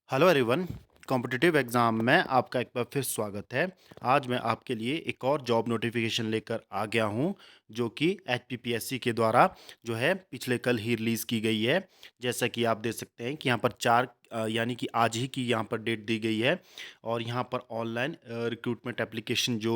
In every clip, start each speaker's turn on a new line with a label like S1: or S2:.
S1: Hello everyone. Competitive exam में आपका एक बार फिर स्वागत है। आज मैं आपके लिए एक और जॉब नोटिफिकेशन लेकर आ गया हूं, जो कि एचपीपीएससी के द्वारा जो है पिछले कल ही रिलीज़ की गई है। जैसा कि आप देख सकते हैं कि यहाँ पर यानी कि आज ही की यहाँ पर डेट दी गई है। और यहाँ पर ऑनलाइन रिक्रूटमेंट एप्लीकेशन जो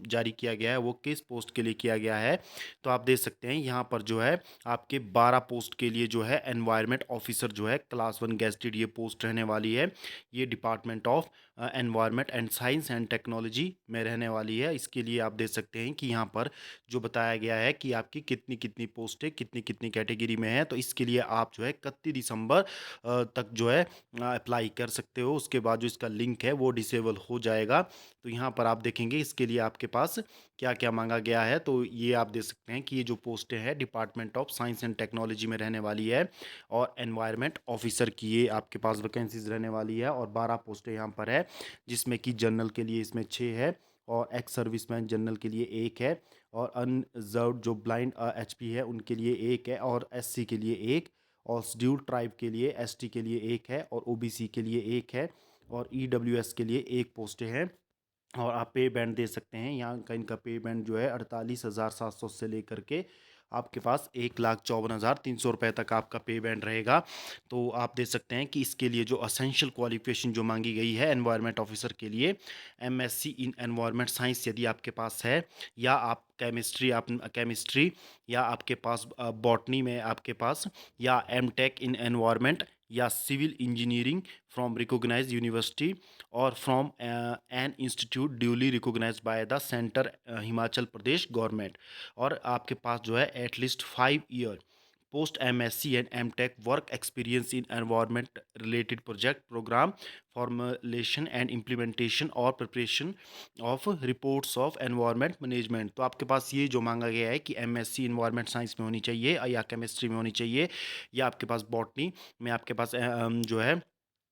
S1: जारी किया गया है वो किस पोस्ट के लिए किया गया है, तो आप देख सकते हैं यहाँ पर जो है आपके 12 पोस्ट के लिए जो है एनवायरनमेंट ऑफिसर जो है क्लास 1 गेजेटेड ये पोस्ट रहने वाली है। ये department of environment and science and technology में रहने वाली है। इसके लिए आप देख सकते हैं कि यहाँ पर जो बताया गया है कि आपकी कितनी कितनी पोस्टें कितनी कितनी कैटेगरी में है। तो इसके लिए आप जो है 31 दिसंबर तक जो है अप्लाई कर सकते हो। उसके बाद जो इसका लिंक है वो डिसेबल हो जाएगा। तो यहाँ पर आप देखेंगे इसके लिए आपके पास क्या क्या मांगा गया है। तो ये आप देख सकते हैं कि ये जो पोस्टें हैं department of science and technology में रहने वाली है और एनवायरनमेंट ऑफिसर की ये आपके पास वैकेंसीज रहने वाली है। और 12 पोस्टें यहाँ पर है, जिसमें कि जनरल के लिए इसमें 6 है और एक्स सर्विसमैन जनरल के लिए 1 है और अनरिजर्व्ड जो ब्लाइंड एचपी है उनके लिए 1 है और एससी के लिए 1 और शेड्यूल्ड ट्राइब के लिए एसटी के लिए 1 है और ओबीसी के लिए 1 है और ईडब्ल्यूएस के लिए 1 पोस्टें हैं। और आप पे बैंड दे सकते हैं, यहाँ का इनका पे बैंड जो है 48,700 से लेकर के आपके पास 1,54,300 रुपये तक आपका पे बैंड रहेगा। तो आप देख सकते हैं कि इसके लिए जो असेंशियल क्वालिफिकेशन जो मांगी गई है एनवायरनमेंट ऑफिसर के लिए, एमएससी इन एनवायरनमेंट साइंस यदि आपके पास है, या आप केमिस्ट्री या आपके पास बॉटनी में आपके पास, या एमटेक इन एनवायरनमेंट या civil engineering from recognised university और from an institute duly recognised by the centre Himachal Pradesh government. और आपके पास जो है at least 5 year post MSc and MTech work experience in environment related project programme formulation and implementation और preparation of reports of environment management. तो आपके पास ये जो मांगा गया है कि एमएससी इन्वायरमेंट साइंस में होनी चाहिए या केमिस्ट्री में होनी चाहिए, या आपके पास बॉटनी में आपके पास जो है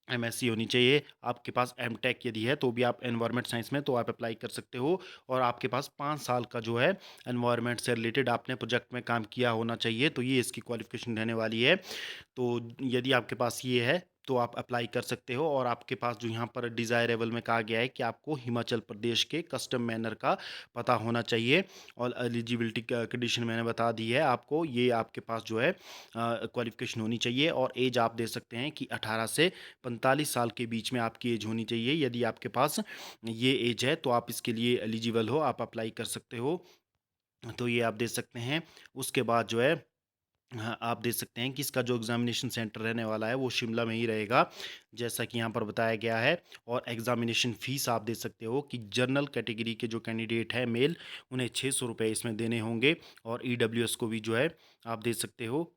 S1: एमएससी होनी चाहिए। आपके पास एमटेक यदि है तो भी आप एनवायरनमेंट साइंस में तो आप अप्लाई कर सकते हो। और आपके पास 5 साल का जो है एनवायरनमेंट से रिलेटेड आपने प्रोजेक्ट में काम किया होना चाहिए। तो ये इसकी क्वालिफिकेशन रहने वाली है। तो यदि आपके पास ये है तो आप अप्लाई कर सकते हो। और आपके पास जो यहाँ पर डिज़ायरेबल में कहा गया है कि आपको हिमाचल प्रदेश के कस्टम मैनर का पता होना चाहिए। और एलिजिबिलिटी कंडीशन मैंने बता दी है आपको, ये आपके पास जो है क्वालिफिकेशन होनी चाहिए। और एज आप दे सकते हैं कि 18 से 45 साल के बीच में आपकी एज होनी चाहिए। यदि आपके पास ये एज है तो आप इसके लिए एलिजिबल हो, आप अप्लाई कर सकते हो। तो ये आप दे सकते हैं। उसके बाद जो है, हाँ, आप देख सकते हैं कि इसका जो एग्जामिनेशन सेंटर रहने वाला है वो शिमला में ही रहेगा, जैसा कि यहाँ पर बताया गया है। और एग्जामिनेशन फ़ीस आप देख सकते हो कि जनरल कैटेगरी के जो कैंडिडेट है मेल, उन्हें 600 रुपये इसमें देने होंगे। और ईडब्ल्यूएस को भी जो है आप देख सकते हो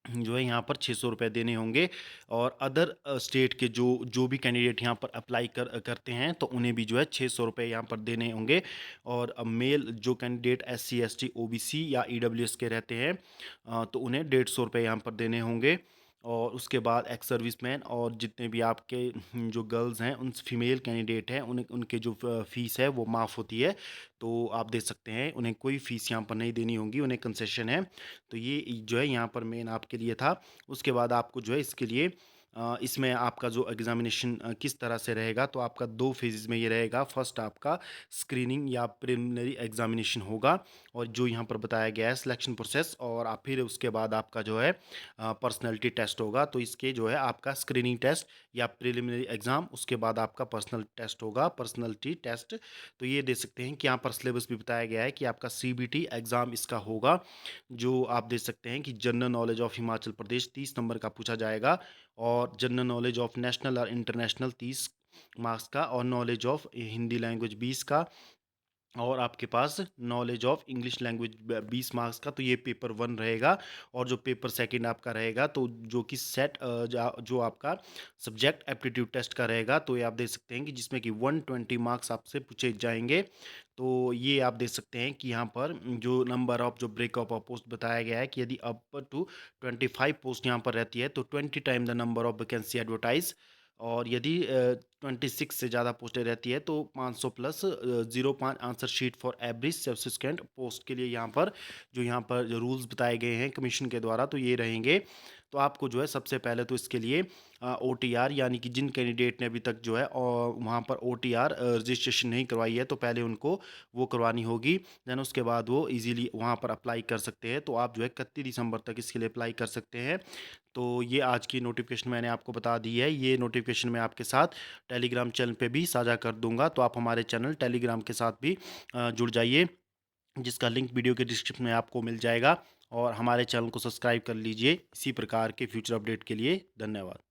S1: जो है यहाँ पर 600 रुपये देने होंगे। और अदर स्टेट के जो जो भी कैंडिडेट यहाँ पर अप्लाई करते हैं तो उन्हें भी जो है 600 रुपये यहाँ पर देने होंगे। और मेल जो कैंडिडेट SC ST OBC या EWS के रहते हैं तो उन्हें 150 रुपये यहाँ पर देने होंगे। और उसके बाद एक्स सर्विसमैन और जितने भी आपके जो गर्ल्स हैं उन फीमेल कैंडिडेट हैं उन्हें उनके जो फ़ीस है वो माफ़ होती है। तो आप देख सकते हैं उन्हें कोई फ़ीस यहाँ पर नहीं देनी होगी, उन्हें कंसेशन है। तो ये जो है यहाँ पर मेन आपके लिए था। उसके बाद आपको जो है इसके लिए इसमें आपका जो एग्ज़ामिनेशन किस तरह से रहेगा, तो आपका 2 फेजेज़ में ये रहेगा। फर्स्ट आपका स्क्रीनिंग या प्रिलिमिनरी एग्ज़ामिनेशन होगा, और जो यहाँ पर बताया गया है सिलेक्शन प्रोसेस। और आप फिर उसके बाद आपका जो है पर्सनैलिटी टेस्ट होगा। तो इसके जो है आपका स्क्रीनिंग टेस्ट या प्रिलिमिनरी एग्ज़ाम, उसके बाद आपका पर्सनल टेस्ट होगा, पर्सनैलिटी टेस्ट। तो ये देख सकते हैं कि यहाँ पर सिलेबस भी बताया गया है कि आपका CBT एग्ज़ाम इसका होगा, जो आप देख सकते हैं कि general knowledge of Himachal Pradesh 30 number का पूछा जाएगा। और जनरल नॉलेज ऑफ नेशनल और इंटरनेशनल 30 मार्क्स का, और नॉलेज ऑफ हिंदी लैंग्वेज 20 का, और आपके पास knowledge of English language 20 marks का। तो ये पेपर 1 रहेगा। और जो पेपर सेकंड आपका रहेगा तो जो कि जो आपका सब्जेक्ट एप्टीट्यूड टेस्ट का रहेगा, तो ये आप देख सकते हैं कि जिसमें कि 120 मार्क्स आपसे पूछे जाएंगे। तो ये आप देख सकते हैं कि यहाँ पर जो नंबर ऑफ जो ब्रेकअप ऑफ पोस्ट बताया गया है कि यदि अप टू 25 पोस्ट यहाँ पर रहती है तो 20 time the number of vacancy advertise. और यदि 26 से ज़्यादा पोस्टें रहती है तो 500 plus 05 answer sheet for every subsequent post के लिए यहाँ पर जो रूल्स बताए गए हैं कमीशन के द्वारा तो ये रहेंगे। तो आपको जो है सबसे पहले तो इसके लिए OTR यानी कि जिन कैंडिडेट ने अभी तक जो है वहाँ पर OTR रजिस्ट्रेशन नहीं करवाई है तो पहले उनको वो करवानी होगी। देन उसके बाद वो इजीली वहाँ पर अप्लाई कर सकते हैं। तो आप जो है 31 दिसंबर तक इसके लिए अप्लाई कर सकते हैं। तो ये आज की नोटिफिकेशन मैंने आपको बता दी है। ये नोटिफिकेशन मैं आपके साथ टेलीग्राम चैनल पे भी साझा कर दूंगा, तो आप हमारे चैनल टेलीग्राम के साथ भी जुड़ जाइए, जिसका लिंक वीडियो के डिस्क्रिप्शन में आपको मिल जाएगा। और हमारे चैनल को सब्सक्राइब कर लीजिए इसी प्रकार के फ्यूचर अपडेट के लिए। धन्यवाद।